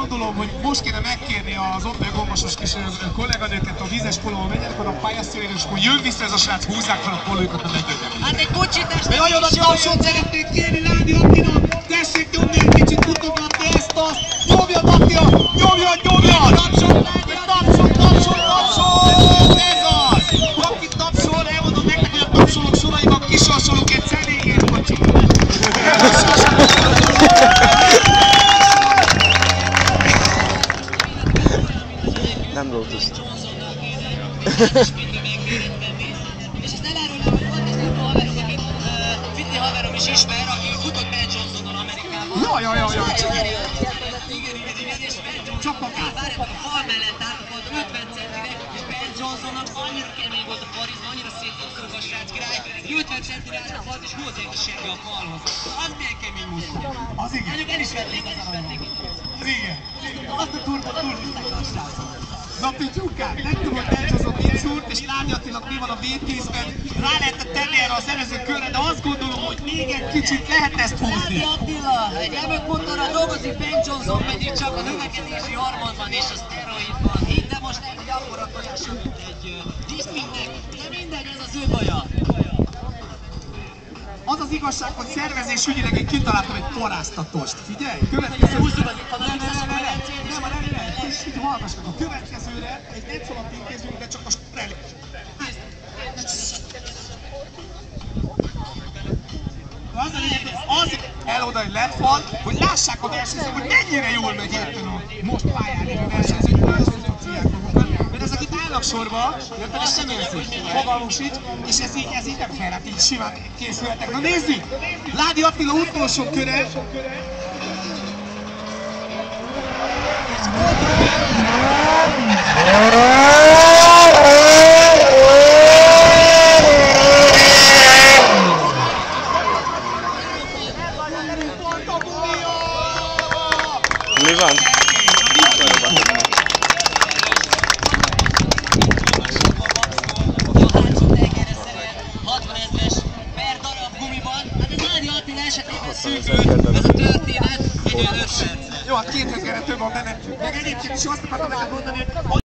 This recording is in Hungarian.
gondolom, hogy most kéne megkérni az ott gomosos kis kolléganőket, a vízes polóval menjenek oda a pályasztőjére, és akkor jön vissza ez a srác, húzzák fel a polóikat a mezőben. Hát egy kocsitás de nagyon nagy tapsot szeretnék kérni Ládi Attinak! Tessék nyomni egy kicsit, mutogatni ezt-azt! Nyomjad Attia! Nyomjad! Tapsol! Ez az! Aki tapsol, elmondom nektek, hogy a tapsolók soraiban kisorsolunk egy személyért kocsit! Nem Lotus-t. És ezt elárulom, hogy volt egy haverom, akit Fitni haverom is ismer, aki futott Ben Johnsonon Amerikában. Jaj. Igen, és Ben Johnson csak várjátok, a fal mellett átapott 50 centire, és Ben Johnsonnak annyira kemény volt a karizma, annyira szép volt a srác király, 50 centire átapott, és hozzá is segge a falhoz. Az milyen kemény muszkul. Az igen. Mondjuk el is vették az aranyat. Az igen. Azt a turbot túlhúzták a srácot. Na Pityukám, nem tudom, hogy elcsúszott mit szúrt, és Ládi Attinak mi van a V10-ben, rá lehetett tenni erre az előző körre, de azt gondolom, hogy még egy kicsit lehet ezt húzni. Ládi Attila, egy M5 motorral dolgozik, Ben Johnson pedig csak a növekedési hormonban és a szteroidban. Így de most egy akkora tojásra, mint egy diszpinnek, de mindegy, ez az ő baja. Az az igazság, hogy szervezésügyileg én kitaláltam egy paráztatost. Figyelj, következő... Húzzuk az itt a medencét. Nem, hallgass meg, a következőre egy netsz alatt intézünk, de csak a sprelli. Az a lényeg, az el oda egy letfal, hogy lássák a versenyzők, hogy mennyire jól megy éppen a most pályán lévő versenyzők ciák magukat. Mert ezek itt állnak sorba, érted, ezt nem érzik, fogalmusíts, és ez így nem kell, hát így simán készülhetek. Na nézzük! Ládi Attila utolsó köre. Mi van? A hátsó tengerre szerint 60 ezres per darab gumiban. Hát ez Ládi Attila esetében szűkül, ez a történet egy olyan 5 perc. Jó, hát 2 tengerre több van benne. Meg egyébként is azt akartam neked mondani, hogy